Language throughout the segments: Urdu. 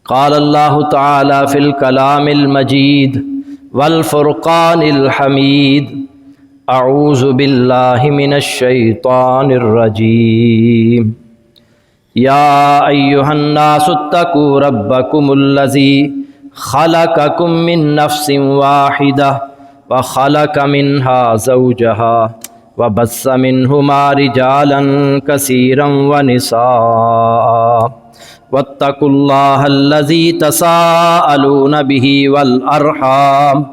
قال اللہ تعالی فی الکلام المجید والفرقان الحمید اعوذ باللہ من الشیطان الرجیم یا ایہا الناس اتقوا ربکم الذی خلقکم من نفس واحدہ وخلق منها زوجها وبث منہما رجالا کثیرا ونساء واتقوا اللہ الذی تساءلون بہ والارحام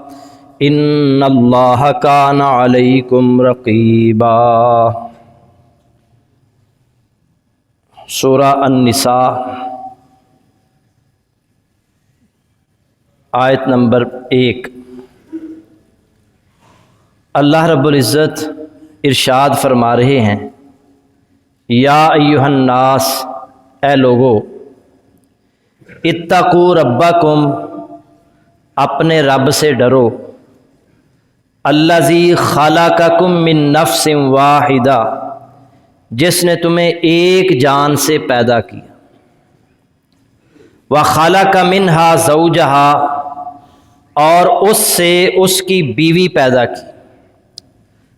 ان اللہ کان علیکم رقیبا۔ سورہ النساء آیت نمبر 1۔ اللہ رب العزت ارشاد فرما رہے ہیں، یا ایہا الناس، اے لوگو، اتقوا ربکم، اپنے رب سے ڈرو، الذی خلقکم من نفس واحدہ، جس نے تمہیں ایک جان سے پیدا کیا، وخلق منہا زوجہا، اور اس سے اس کی بیوی پیدا کی،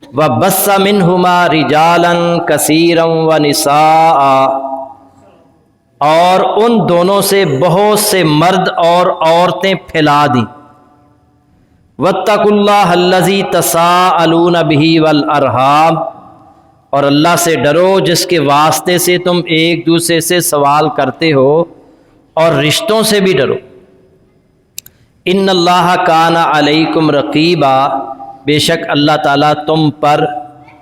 وبث منہما رجالا کثیرا ونساء، اور ان دونوں سے بہت سے مرد اور عورتیں پھیلا دیں، واتقوا اللہ الذی تساءلون بہ والارحام، اور اللہ سے ڈرو جس کے واسطے سے تم ایک دوسرے سے سوال کرتے ہو، اور رشتوں سے بھی ڈرو۔ ان اللہ کان علیکم رقیبا، بے شک اللہ تعالیٰ تم پر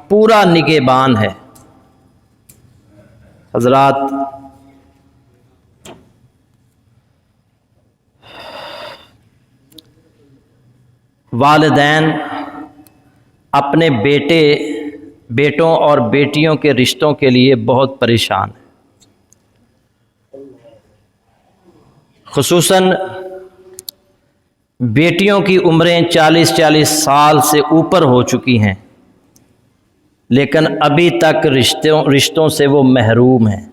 پورا نگہبان ہے۔ حضرات، والدین اپنے بیٹوں اور بیٹیوں کے رشتوں کے لیے بہت پریشان ہیں، خصوصاً بیٹیوں کی عمریں 40 سال سے اوپر ہو چکی ہیں، لیکن ابھی تک رشتوں سے وہ محروم ہیں۔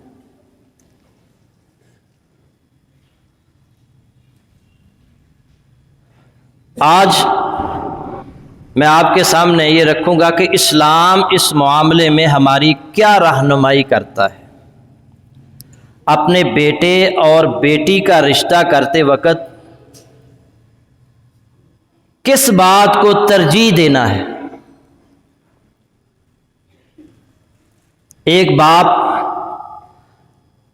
آج میں آپ کے سامنے یہ رکھوں گا کہ اسلام اس معاملے میں ہماری کیا رہنمائی کرتا ہے۔ اپنے بیٹے اور بیٹی کا رشتہ کرتے وقت کس بات کو ترجیح دینا ہے۔ ایک باپ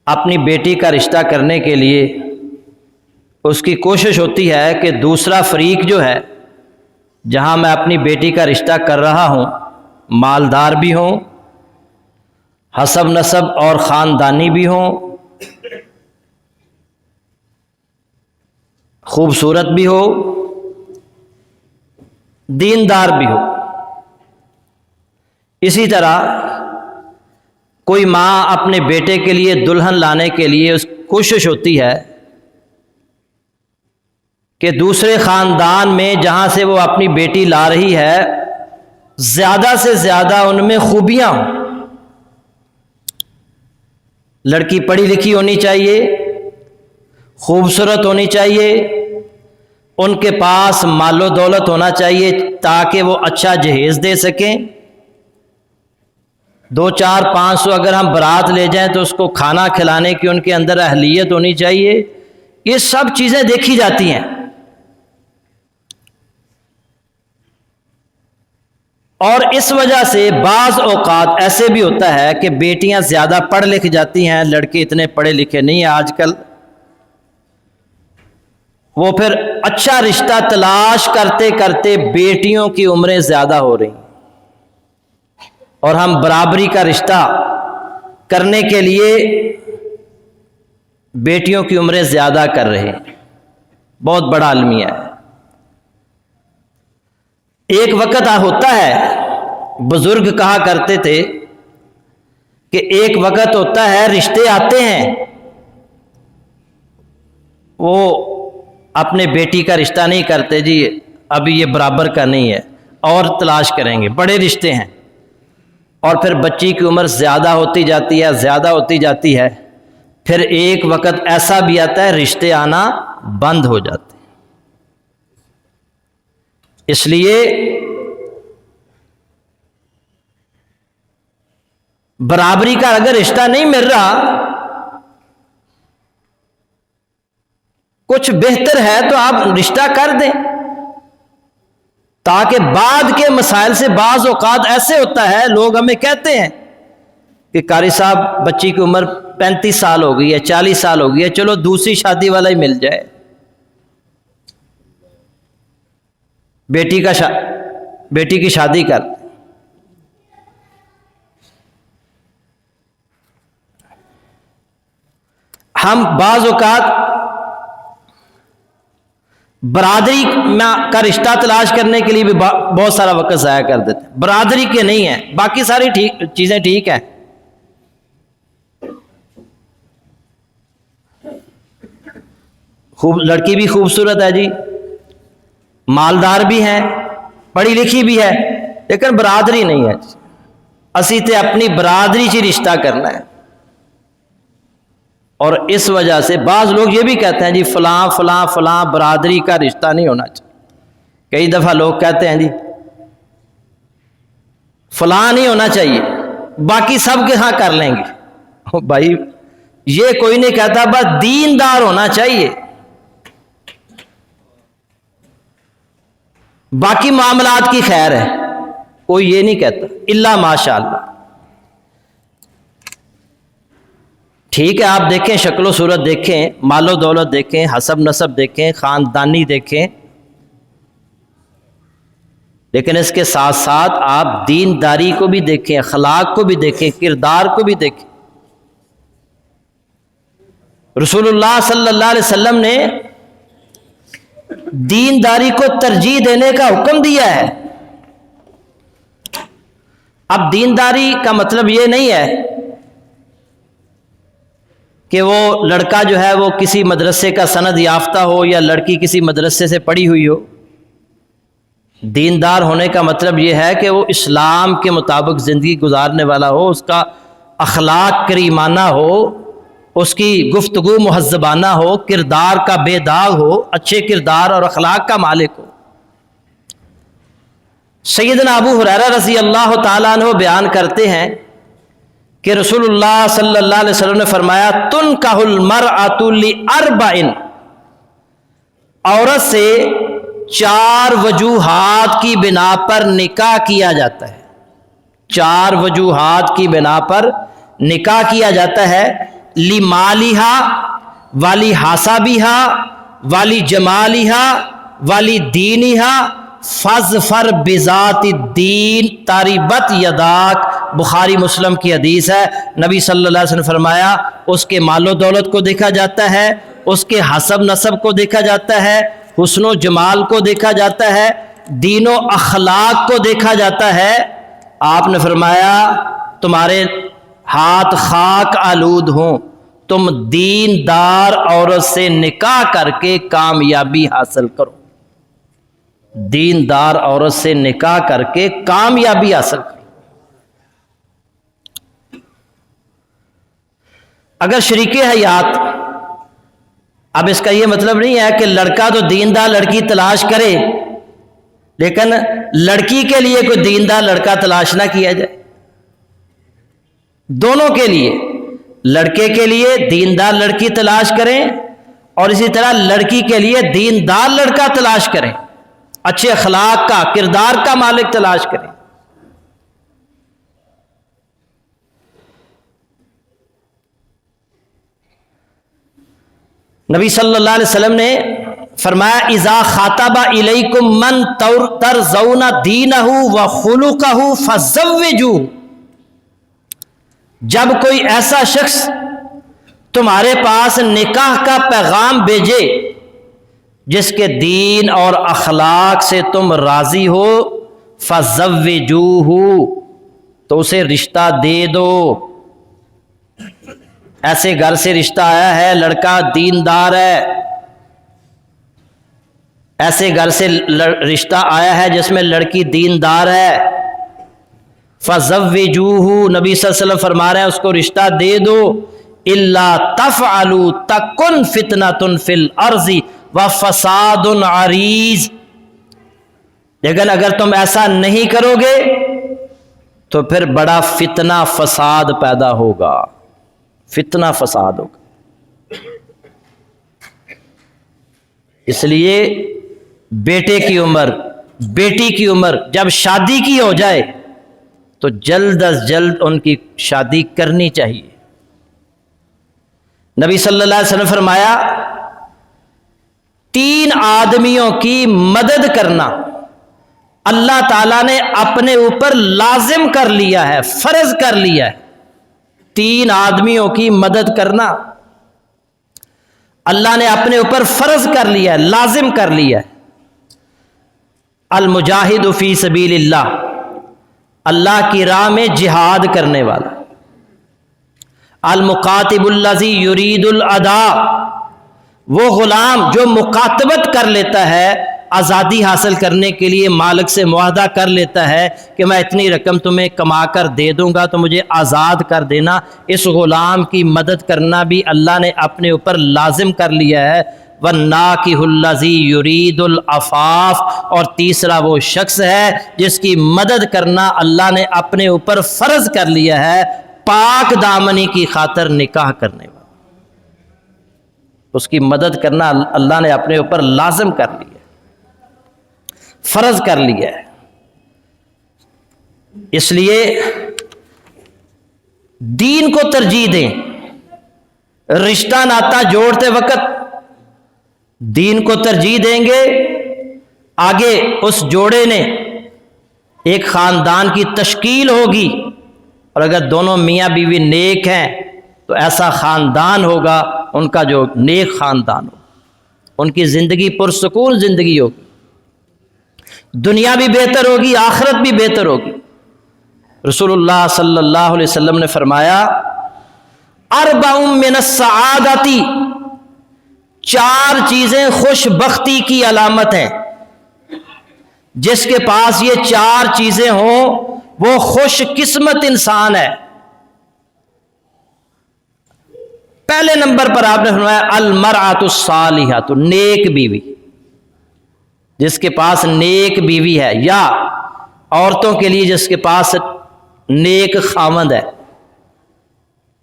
اپنی بیٹی کا رشتہ کرنے کے لیے اس کی کوشش ہوتی ہے کہ دوسرا فریق جو ہے، جہاں میں اپنی بیٹی کا رشتہ کر رہا ہوں، مالدار بھی ہوں، حسب نسب اور خاندانی بھی ہوں، خوبصورت بھی ہو، دیندار بھی ہو۔ اسی طرح کوئی ماں اپنے بیٹے کے لیے دلہن لانے کے لیے اس کوشش ہوتی ہے کہ دوسرے خاندان میں جہاں سے وہ اپنی بیٹی لا رہی ہے، زیادہ سے زیادہ ان میں خوبیاں ہوں۔ لڑکی پڑھی لکھی ہونی چاہیے، خوبصورت ہونی چاہیے، ان کے پاس مال و دولت ہونا چاہیے تاکہ وہ اچھا جہیز دے سکیں۔ 200-500 اگر ہم برات لے جائیں تو اس کو کھانا کھلانے کی ان کے اندر اہلیت ہونی چاہیے۔ یہ سب چیزیں دیکھی جاتی ہیں، اور اس وجہ سے بعض اوقات ایسے بھی ہوتا ہے کہ بیٹیاں زیادہ پڑھ لکھ جاتی ہیں، لڑکے اتنے پڑھے لکھے نہیں ہیں آج کل، وہ پھر اچھا رشتہ تلاش کرتے کرتے بیٹیوں کی عمریں زیادہ ہو رہی ہیں، اور ہم برابری کا رشتہ کرنے کے لیے بیٹیوں کی عمریں زیادہ کر رہے ہیں۔ بہت بڑا المیہ ہے۔ ایک وقت ہوتا ہے، بزرگ کہا کرتے تھے کہ ایک وقت ہوتا ہے رشتے آتے ہیں، وہ اپنے بیٹی کا رشتہ نہیں کرتے، جی ابھی یہ برابر کا نہیں ہے، اور تلاش کریں گے، بڑے رشتے ہیں، اور پھر بچی کی عمر زیادہ ہوتی جاتی ہے، پھر ایک وقت ایسا بھی آتا ہے رشتے آنا بند ہو جاتے ہیں۔ اس لیے برابری کا اگر رشتہ نہیں مل رہا، کچھ بہتر ہے تو آپ رشتہ کر دیں، تاکہ بعد کے مسائل سے بعض اوقات ایسے ہوتا ہے، لوگ ہمیں کہتے ہیں کہ قاری صاحب بچی کی عمر 35 سال ہو گئی ہے، 40 سال ہو گئی ہے، چلو دوسری شادی والا ہی مل جائے، بیٹی کی شادی کر۔ ہم بعض اوقات برادری کا رشتہ تلاش کرنے کے لیے بھی بہت سارا وقت ضائع کر دیتے ہیں، برادری کے نہیں ہیں، باقی ساری چیزیں ٹھیک ہیں، لڑکی بھی خوبصورت ہے جی، مالدار بھی ہیں، پڑھی لکھی بھی ہے، لیکن برادری نہیں ہے، اسی تے اپنی برادری سے رشتہ کرنا ہے۔ اور اس وجہ سے بعض لوگ یہ بھی کہتے ہیں جی فلاں فلاں فلاں برادری کا رشتہ نہیں ہونا چاہیے۔ کئی دفعہ لوگ کہتے ہیں جی فلاں نہیں ہونا چاہیے، باقی سب کے ہاں کر لیں گے۔ بھائی یہ کوئی نہیں کہتا، بس دیندار ہونا چاہیے، باقی معاملات کی خیر ہے، کوئی یہ نہیں کہتا الا ماشاء اللہ۔ ٹھیک ہے، آپ دیکھیں شکل و صورت دیکھیں، مال و دولت دیکھیں، حسب نسب دیکھیں، خاندانی دیکھیں، لیکن اس کے ساتھ ساتھ آپ دینداری کو بھی دیکھیں، اخلاق کو بھی دیکھیں، کردار کو بھی دیکھیں۔ رسول اللہ صلی اللہ علیہ وسلم نے دینداری کو ترجیح دینے کا حکم دیا ہے۔ اب دینداری کا مطلب یہ نہیں ہے کہ وہ لڑکا جو ہے وہ کسی مدرسے کا سند یافتہ ہو یا لڑکی کسی مدرسے سے پڑھی ہوئی ہو۔ دیندار ہونے کا مطلب یہ ہے کہ وہ اسلام کے مطابق زندگی گزارنے والا ہو، اس کا اخلاق کریمانہ ہو، اس کی گفتگو مہذبانہ ہو، کردار کا بے داغ ہو، اچھے کردار اور اخلاق کا مالک ہو۔ سیدنا ابو ہریرہ رضی اللہ تعالیٰ عنہ بیان کرتے ہیں کہ رسول اللہ صلی اللہ علیہ وسلم نے فرمایا تنکح المرأۃ لاربع، عورت سے 4 وجوہات کی بنا پر نکاح کیا جاتا ہے، 4 وجوہات کی بنا پر نکاح کیا جاتا ہے۔ لمالہا والی حسابہا والی جمالہا والی دینہا فاظفر بذات الدین تربت یداک، بخاری مسلم کی حدیث ہے۔ نبی صلی اللہ علیہ وسلم نے فرمایا اس کے مال و دولت کو دیکھا جاتا ہے، اس کے حسب نسب کو دیکھا جاتا ہے، حسن و جمال کو دیکھا جاتا ہے، دین و اخلاق کو دیکھا جاتا ہے۔ آپ نے فرمایا تمہارے ہاتھ خاک آلود ہوں، تم دیندار عورت سے نکاح کر کے کامیابی حاصل کرو، دیندار عورت سے نکاح کر کے کامیابی حاصل کرو۔ اگر شریک حیات، اب اس کا یہ مطلب نہیں ہے کہ لڑکا تو دیندار لڑکی تلاش کرے لیکن لڑکی کے لیے کوئی دیندار لڑکا تلاش نہ کیا جائے، دونوں کے لیے، لڑکے کے لیے دیندار لڑکی تلاش کریں اور اسی طرح لڑکی کے لیے دیندار لڑکا تلاش کریں، اچھے اخلاق کا، کردار کا مالک تلاش کریں۔ نبی صلی اللہ علیہ وسلم نے فرمایا اذا خاطب الیکم من ترضون دینہ وخلقہ فزوجوہ، جب کوئی ایسا شخص تمہارے پاس نکاح کا پیغام بھیجے جس کے دین اور اخلاق سے تم راضی ہو، فزوجوہ، تو اسے رشتہ دے دو۔ ایسے گھر سے رشتہ آیا ہے، لڑکا دیندار ہے، ایسے گھر سے رشتہ آیا ہے جس میں لڑکی دیندار ہے، فزوجوہ، نبی صلی اللہ علیہ وسلم فرما رہے ہیں اس کو رشتہ دے دو۔ الا تفعلوا تکن فتنۃ فی الارض وفساد عریض، لیکن اگر تم ایسا نہیں کرو گے تو پھر بڑا فتنہ فساد پیدا ہوگا، فتنہ فساد ہوگا۔ اس لیے بیٹے کی عمر، بیٹی کی عمر جب شادی کی ہو جائے تو جلد از جلد ان کی شادی کرنی چاہیے۔ نبی صلی اللہ علیہ وسلم فرمایا 3 آدمیوں کی مدد کرنا اللہ تعالیٰ نے اپنے اوپر لازم کر لیا ہے، فرض کر لیا ہے۔ 3 آدمیوں کی مدد کرنا اللہ نے اپنے اوپر فرض کر لیا ہے، لازم کر لیا ہے۔ المجاہد فی سبیل اللہ، اللہ کی راہ میں جہاد کرنے والا۔ المقاتب الذی یرید الاداء، وہ غلام جو مکاتبت کر لیتا ہے، آزادی حاصل کرنے کے لیے مالک سے معاہدہ کر لیتا ہے کہ میں اتنی رقم تمہیں کما کر دے دوں گا تو مجھے آزاد کر دینا، اس غلام کی مدد کرنا بھی اللہ نے اپنے اوپر لازم کر لیا ہے۔ وَالنَّاكِحُ الَّذِي يُرِيدُ الْعَفَافَ، اور تیسرا وہ شخص ہے جس کی مدد کرنا اللہ نے اپنے اوپر فرض کر لیا ہے، پاک دامنی کی خاطر نکاح کرنے والا، اس کی مدد کرنا اللہ نے اپنے اوپر لازم کر لیا، فرض کر لیا ہے۔ اس لیے دین کو ترجیح دیں، رشتہ ناتا جوڑتے وقت دین کو ترجیح دیں گے، آگے اس جوڑے نے ایک خاندان کی تشکیل ہوگی، اور اگر دونوں میاں بیوی نیک ہیں تو ایسا خاندان ہوگا ان کا جو نیک خاندان ہو، ان کی زندگی پرسکون زندگی ہوگی، دنیا بھی بہتر ہوگی، آخرت بھی بہتر ہوگی۔ رسول اللہ صلی اللہ علیہ وسلم نے فرمایا 4 من السعادت، 4 چیزیں خوش بختی کی علامت ہیں، جس کے پاس یہ 4 چیزیں ہوں وہ خوش قسمت انسان ہے۔ پہلے نمبر پر آپ نے فرمایا المرأۃ الصالحۃ، نیک بیوی، جس کے پاس نیک بیوی ہے، یا عورتوں کے لیے جس کے پاس نیک خاوند ہے،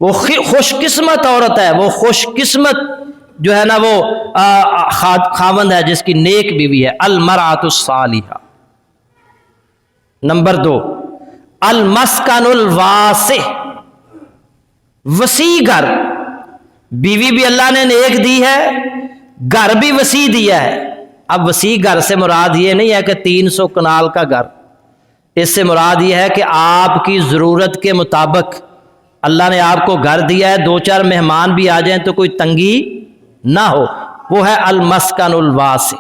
وہ خوش قسمت عورت ہے، وہ خوش قسمت جو ہے نا وہ خاوند ہے جس کی نیک بیوی ہے۔ المرأۃ الصالحہ۔ نمبر 2 المسکن الواسع، وسیع گھر، بیوی بھی اللہ نے نیک دی ہے، گھر بھی وسیع دیا ہے۔ اب وسیع گھر سے مراد یہ نہیں ہے کہ 300 کنال کا گھر، اس سے مراد یہ ہے کہ آپ کی ضرورت کے مطابق اللہ نے آپ کو گھر دیا ہے، 2-4 مہمان بھی آ جائیں تو کوئی تنگی نہ ہو، وہ ہے المسکن الواسع۔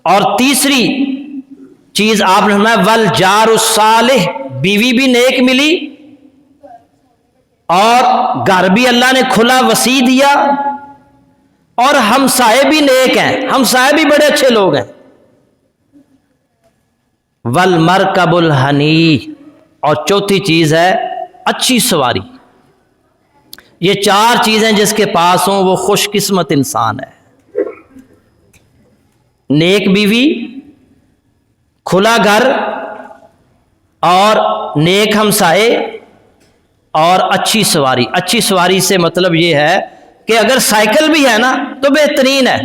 اور تیسری چیز آپ نے فرمایا والجار الصالح، بیوی بھی نیک ملی اور گھر بھی اللہ نے کھلا وسیع دیا، اور ہمسائے بھی نیک ہیں، ہمسائے بھی بڑے اچھے لوگ ہیں۔ والمرکب الحنی، اور چوتھی چیز ہے اچھی سواری۔ یہ 4 چیزیں جس کے پاس ہوں وہ خوش قسمت انسان ہے۔ نیک بیوی، کھلا گھر، اور نیک ہمسائے، اور اچھی سواری۔ اچھی سواری سے مطلب یہ ہے کہ اگر سائیکل بھی ہے نا تو بہترین ہے،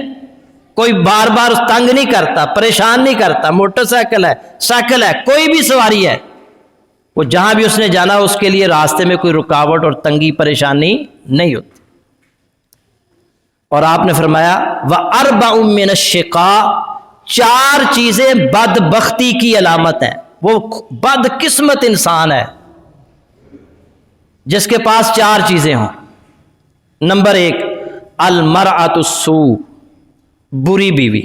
کوئی بار بار تنگ نہیں کرتا، پریشان نہیں کرتا، موٹر سائیکل ہے، سائیکل ہے، کوئی بھی سواری ہے، وہ جہاں بھی اس نے جانا اس کے لیے راستے میں کوئی رکاوٹ اور تنگی پریشانی نہیں ہوتی۔ اور آپ نے فرمایا وَأَرْبَعٌ مِّنَ الشِّقَاءِ، 4 چیزیں بدبختی کی علامت ہیں، وہ بد قسمت انسان ہے جس کے پاس 4 چیزیں ہوں۔ نمبر 1 المرأۃ السوء، بری بیوی،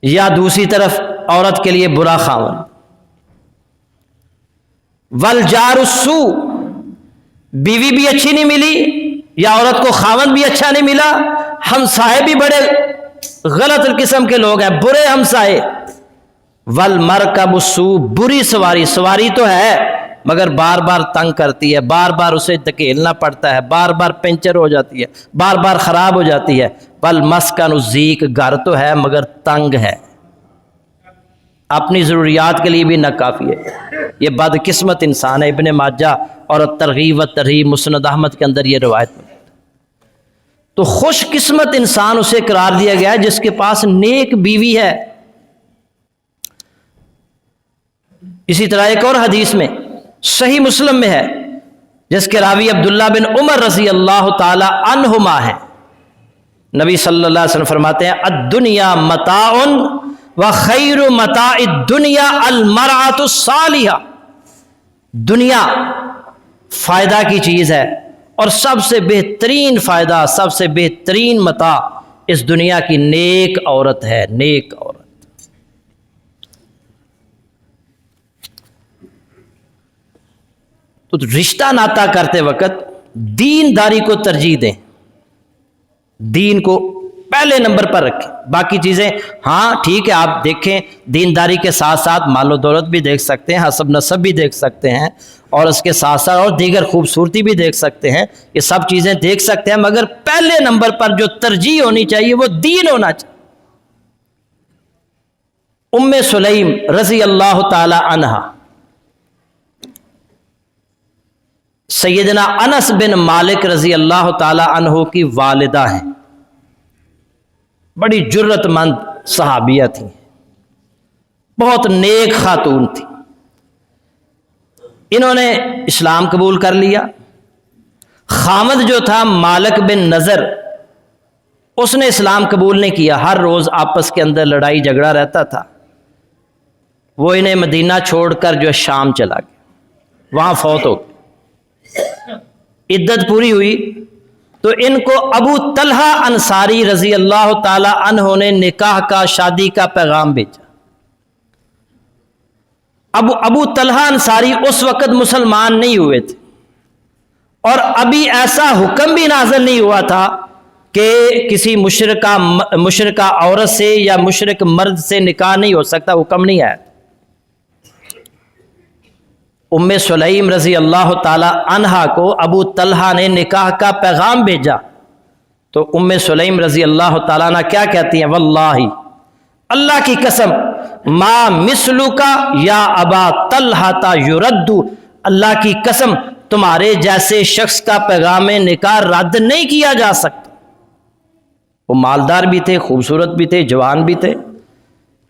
یا دوسری طرف عورت کے لیے برا خاوند۔ والجار السوء، بیوی بھی اچھی نہیں ملی یا عورت کو خاوند بھی اچھا نہیں ملا، ہمسائے بھی بڑے غلط قسم کے لوگ ہیں، برے ہمسائے۔ والمرکب السوء، بری سواری، سواری تو ہے مگر بار بار تنگ کرتی ہے، بار بار اسے دھکیلنا پڑتا ہے، بار بار پنچر ہو جاتی ہے، بار بار خراب ہو جاتی ہے۔ بل مسکن الضیق، گھر تو ہے مگر تنگ ہے، اپنی ضروریات کے لیے بھی ناکافی ہے۔ یہ بدقسمت انسان ہے۔ ابن ماجہ اور ترغیب و ترہیب مسند احمد کے اندر یہ روایت ہے۔ تو خوش قسمت انسان اسے قرار دیا گیا ہے جس کے پاس نیک بیوی ہے۔ اسی طرح ایک اور حدیث میں صحیح مسلم میں ہے، جس کے راوی عبداللہ بن عمر رضی اللہ تعالی عنہما ہیں، نبی صلی اللہ علیہ وسلم فرماتے ہیں الدنیا متاع وخیر متاع الدنیا المرأة الصالحہ، دنیا فائدہ کی چیز ہے اور سب سے بہترین فائدہ، سب سے بہترین متاع اس دنیا کی نیک عورت ہے، نیک عورت۔ تو رشتہ ناتا کرتے وقت دینداری کو ترجیح دیں، دین کو پہلے نمبر پر رکھیں۔ باقی چیزیں ہاں ٹھیک ہے، آپ دیکھیں، دینداری کے ساتھ ساتھ مال و دولت بھی دیکھ سکتے ہیں، حسب نسب بھی دیکھ سکتے ہیں، اور اس کے ساتھ ساتھ اور دیگر خوبصورتی بھی دیکھ سکتے ہیں، یہ سب چیزیں دیکھ سکتے ہیں، مگر پہلے نمبر پر جو ترجیح ہونی چاہیے وہ دین ہونا چاہیے۔ ام سلیم رضی اللہ تعالی عنہا سیدنا انس بن مالک رضی اللہ تعالی عنہ کی والدہ ہیں، بڑی جرت مند صحابیہ تھیں، بہت نیک خاتون تھی۔ انہوں نے اسلام قبول کر لیا۔ خامد جو تھا مالک بن نضر، اس نے اسلام قبول نہیں کیا، ہر روز آپس کے اندر لڑائی جھگڑا رہتا تھا۔ وہ انہیں مدینہ چھوڑ کر جو شام چلا گیا، وہاں فوت ہو گئے۔ عدت پوری ہوئی تو ان کو ابو طلحہ انصاری رضی اللہ تعالی عنہ نے نکاح کا، شادی کا پیغام بھیجا۔ ابو طلحہ انصاری اس وقت مسلمان نہیں ہوئے تھے، اور ابھی ایسا حکم بھی نازل نہیں ہوا تھا کہ کسی مشرکہ عورت سے یا مشرک مرد سے نکاح نہیں ہو سکتا، حکم نہیں آیا۔ ام سلیم رضی اللہ تعالی عنہا کو ابو طلحہ نے نکاح کا پیغام بھیجا تو ام سلیم رضی اللہ تعالیٰ عنہ کیا کہتی ہیں؟ واللہ، اللہ کی قسم، ما مثلک یا ابا طلحہ یرد، اللہ کی قسم تمہارے جیسے شخص کا پیغام نکاح رد نہیں کیا جا سکتا۔ وہ مالدار بھی تھے، خوبصورت بھی تھے، جوان بھی تھے،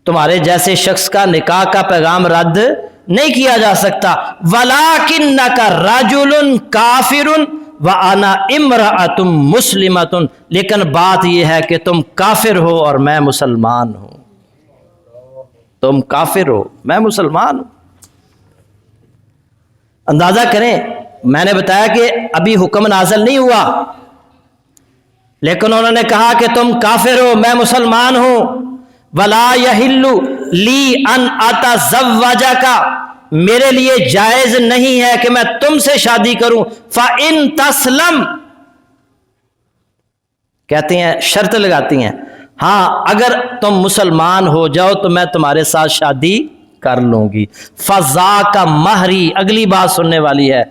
تمہارے جیسے شخص کا نکاح کا پیغام رد نہیں کیا جا سکتا۔ وَلَٰكِنَّكَ رَجُلٌ كَافِرٌ وَأَنَا امْرَأَةٌ مُسْلِمَةٌ، لیکن بات یہ ہے کہ تم کافر ہو اور میں مسلمان ہوں، تم کافر ہو میں مسلمان ہوں۔ اندازہ کریں، میں نے بتایا کہ ابھی حکم نازل نہیں ہوا، لیکن انہوں نے کہا کہ تم کافر ہو میں مسلمان ہوں۔ وَلَا يَحِلُّ لِي أَنْ أَتَزَوَّجَكَ، میرے لیے جائز نہیں ہے کہ میں تم سے شادی کروں۔ فَإِن تَسْلَمْ، کہتے ہیں شرط لگاتی ہیں، ہاں اگر تم مسلمان ہو جاؤ تو میں تمہارے ساتھ شادی کر لوں گی۔ فَذَاكَ مَہْرِي، اگلی بات سننے والی ہے،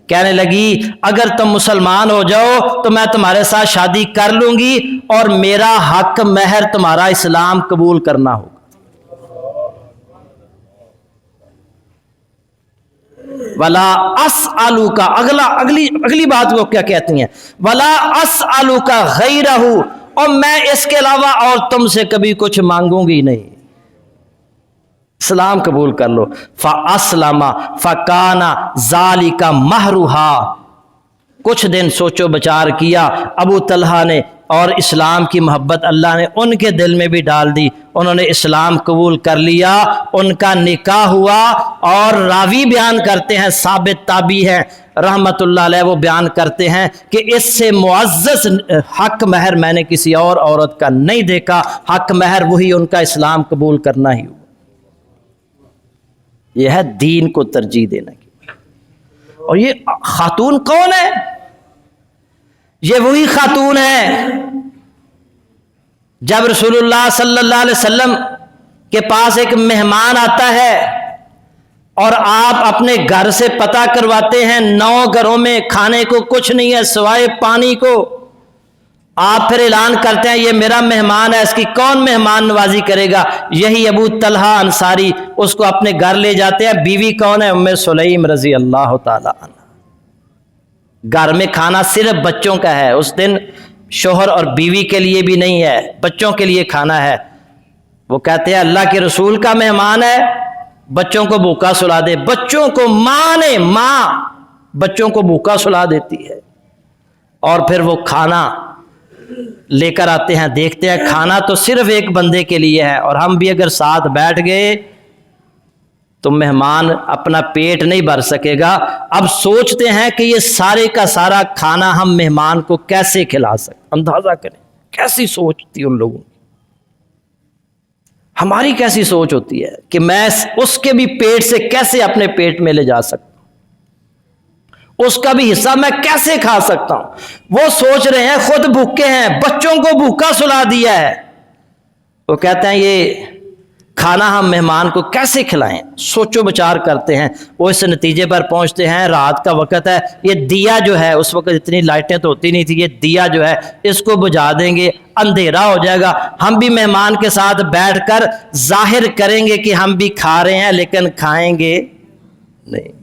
کہنے لگی اگر تم مسلمان ہو جاؤ تو میں تمہارے ساتھ شادی کر لوں گی اور میرا حق مہر تمہارا اسلام قبول کرنا ہوگا۔ وَلَا أَسْأَلُكَ، اگلی بات کو کیا کہتی ہیں؟ وَلَا أَسْأَلُكَ غَيْرَهُ، اور میں اس کے علاوہ اور تم سے کبھی کچھ مانگوں گی نہیں، اسلام قبول کر لو۔ فَأَسْلَمَ فَكَانَ ذَلِكَ مَهْرُهَا، کچھ دن سوچو بچار کیا ابو طلحہ نے، اور اسلام کی محبت اللہ نے ان کے دل میں بھی ڈال دی، انہوں نے اسلام قبول کر لیا، ان کا نکاح ہوا۔ اور راوی بیان کرتے ہیں، ثابت تابعی ہیں رحمت اللہ علیہ، وہ بیان کرتے ہیں کہ اس سے معزز حق مہر میں نے کسی اور عورت کا نہیں دیکھا، حق مہر وہی ان کا اسلام قبول کرنا ہی ہوا۔ یہ ہے دین کو ترجیح دینا کی۔ اور یہ خاتون کون ہے؟ یہ وہی خاتون ہے جب رسول اللہ صلی اللہ علیہ وسلم کے پاس ایک مہمان آتا ہے اور آپ اپنے گھر سے پتہ کرواتے ہیں 9 گھروں میں کھانے کو کچھ نہیں ہے سوائے پانی کو، آپ پھر اعلان کرتے ہیں یہ میرا مہمان ہے، اس کی کون مہمان نوازی کرے گا؟ یہی ابو طلحہ انصاری اس کو اپنے گھر لے جاتے ہیں، بیوی کون ہے؟ ام سلیم رضی اللہ تعالی عنہ۔ گھر میں کھانا صرف بچوں کا ہے، اس دن شوہر اور بیوی کے لیے بھی نہیں ہے، بچوں کے لیے کھانا ہے۔ وہ کہتے ہیں اللہ کے رسول کا مہمان ہے، بچوں کو بھوکا سلا دے۔ بچوں کو ماں بچوں کو بھوکا سلا دیتی ہے، اور پھر وہ کھانا لے کر آتے ہیں، دیکھتے ہیں کھانا تو صرف ایک بندے کے لیے ہے، اور ہم بھی اگر ساتھ بیٹھ گئے تو مہمان اپنا پیٹ نہیں بھر سکے گا۔ اب سوچتے ہیں کہ یہ سارے کا سارا کھانا ہم مہمان کو کیسے کھلا سکتے، اندازہ کریں کیسی سوچ تھی ان لوگوں کی، ہماری کیسی سوچ ہوتی ہے کہ میں اس کے بھی پیٹ سے کیسے اپنے پیٹ میں لے جا سکتا ہوں، اس کا بھی حصہ میں کیسے کھا سکتا ہوں۔ وہ سوچ رہے ہیں، خود بھوکے ہیں، بچوں کو بھوکا سلا دیا ہے، وہ کہتے ہیں یہ کھانا ہم مہمان کو کیسے کھلائیں، سوچو بچار کرتے ہیں۔ وہ اس نتیجے پر پہنچتے ہیں رات کا وقت ہے، یہ دیا جو ہے، اس وقت اتنی لائٹیں تو ہوتی نہیں تھی، یہ دیا جو ہے اس کو بجھا دیں گے، اندھیرا ہو جائے گا، ہم بھی مہمان کے ساتھ بیٹھ کر ظاہر کریں گے کہ ہم بھی کھا رہے ہیں لیکن کھائیں گے نہیں۔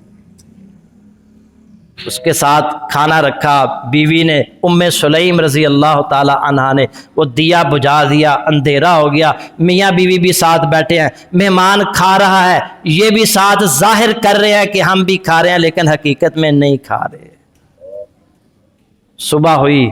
اس کے ساتھ کھانا رکھا، بیوی نے ام سلیم رضی اللہ تعالی عنہ نے وہ دیا بجھا دیا، اندھیرا ہو گیا، میاں بیوی بھی ساتھ بیٹھے ہیں، مہمان کھا رہا ہے، یہ بھی ساتھ ظاہر کر رہے ہیں کہ ہم بھی کھا رہے ہیں لیکن حقیقت میں نہیں کھا رہے۔ صبح ہوئی،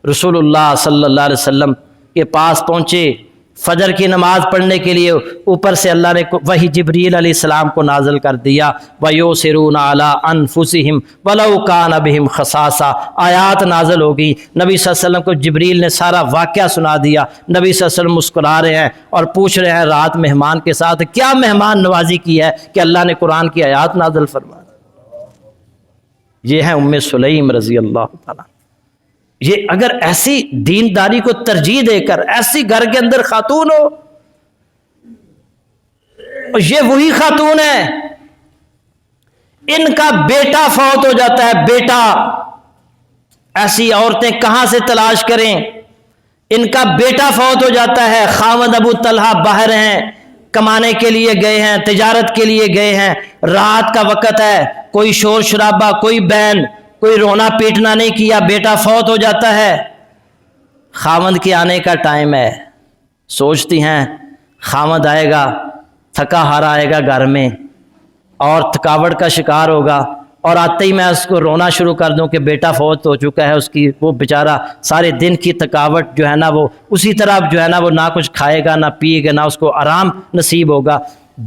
رسول اللہ صلی اللہ علیہ وسلم کے پاس پہنچے فجر کی نماز پڑھنے کے لیے، اوپر سے اللہ نے وحی جبریل علیہ السلام کو نازل کر دیا، وَيُؤْثِرُونَ عَلَىٰ أَنفُسِهِمْ وَلَوْ كَانَ بِهِمْ خَصَاصَةٌ، آیات نازل ہو گئی، نبی صلی اللہ علیہ وسلم کو جبریل نے سارا واقعہ سنا دیا، نبی صلی اللہ علیہ وسلم مسکرا رہے ہیں اور پوچھ رہے ہیں رات مہمان کے ساتھ کیا مہمان نوازی کی ہے کہ اللہ نے قرآن کی آیات نازل فرما دی۔ یہ ہیں ام سلیم رضی اللہ تعالیٰ۔ یہ اگر ایسی دینداری کو ترجیح دے کر ایسی گھر کے اندر خاتون ہو، اور یہ وہی خاتون ہے، ان کا بیٹا فوت ہو جاتا ہے، بیٹا، ایسی عورتیں کہاں سے تلاش کریں؟ ان کا بیٹا فوت ہو جاتا ہے، خاوند ابو طلحہ باہر ہیں، کمانے کے لیے گئے ہیں، تجارت کے لیے گئے ہیں، رات کا وقت ہے، کوئی شور شرابہ، کوئی بین، کوئی رونا پیٹنا نہیں کیا، بیٹا فوت ہو جاتا ہے، خاوند کے آنے کا ٹائم ہے، سوچتی ہیں خاوند آئے گا، تھکا ہارا آئے گا گھر میں اور تھکاوٹ کا شکار ہوگا، اور آتے ہی میں اس کو رونا شروع کر دوں کہ بیٹا فوت ہو چکا ہے، اس کی وہ بیچارہ سارے دن کی تھکاوٹ جو ہے نا وہ اسی طرح جو ہے نا وہ نہ کچھ کھائے گا، نہ پیے گا، نہ اس کو آرام نصیب ہوگا۔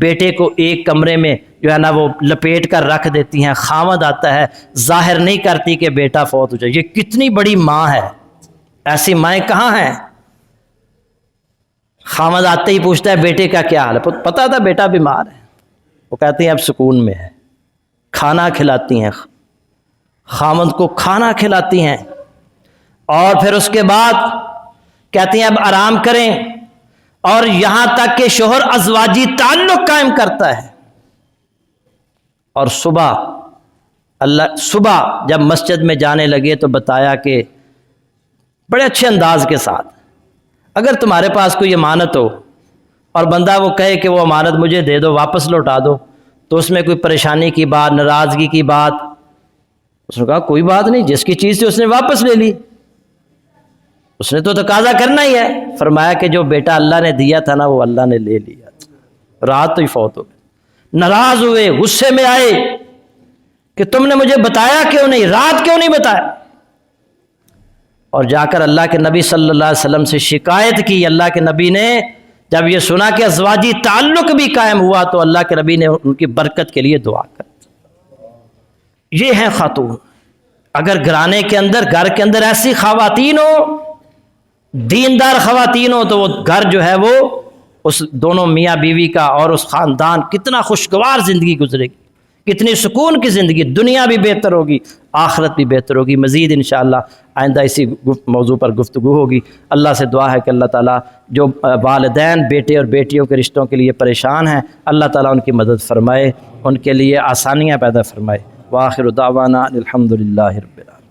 بیٹے کو ایک کمرے میں جو ہے نا وہ لپیٹ کر رکھ دیتی ہیں، خاوند آتا ہے، ظاہر نہیں کرتی کہ بیٹا فوت ہو جائے۔ یہ کتنی بڑی ماں ہے، ایسی مائیں کہاں ہیں؟ خاوند آتے ہی پوچھتا ہے بیٹے کا کیا حال ہے، پتا تھا بیٹا بیمار ہے، وہ کہتی ہیں اب سکون میں ہے، کھانا کھلاتی ہیں، خاوند کو کھانا کھلاتی ہیں، اور پھر اس کے بعد کہتی ہیں اب آرام کریں، اور یہاں تک کہ شوہر ازواجی تعلق قائم کرتا ہے۔ اور صبح جب مسجد میں جانے لگے تو بتایا کہ بڑے اچھے انداز کے ساتھ، اگر تمہارے پاس کوئی امانت ہو اور بندہ وہ کہے کہ وہ امانت مجھے دے دو، واپس لوٹا دو، تو اس میں کوئی پریشانی کی بات، ناراضگی کی بات، اس نے کہا کوئی بات نہیں، جس کی چیز تھی اس نے واپس لے لی، اس نے تو تقاضا کرنا ہی ہے۔ فرمایا کہ جو بیٹا اللہ نے دیا تھا نا وہ اللہ نے لے لیا، رات تو ہی فوت ہو گئی۔ ناراض ہوئے، غصے میں آئے کہ تم نے مجھے بتایا کیوں نہیں، رات کیوں نہیں بتایا، اور جا کر اللہ کے نبی صلی اللہ علیہ وسلم سے شکایت کی۔ اللہ کے نبی نے جب یہ سنا کہ ازواجی تعلق بھی قائم ہوا تو اللہ کے نبی نے ان کی برکت کے لیے دعا کر۔ یہ ہیں خاتون۔ اگر گھرانے کے اندر، گھر کے اندر ایسی خواتین ہو، دیندار خواتین ہو، تو وہ گھر جو ہے وہ اس دونوں میاں بیوی کا اور اس خاندان کتنا خوشگوار زندگی گزرے گی، کتنی سکون کی زندگی، دنیا بھی بہتر ہوگی، آخرت بھی بہتر ہوگی۔ مزید انشاءاللہ آئندہ اسی موضوع پر گفتگو ہوگی۔ اللہ سے دعا ہے کہ اللہ تعالیٰ جو والدین بیٹے اور بیٹیوں کے رشتوں کے لیے پریشان ہیں، اللہ تعالیٰ ان کی مدد فرمائے۔ ان کے لیے آسانیاں پیدا فرمائے۔ وآخر دعوانا الحمدللہ رب العالمین۔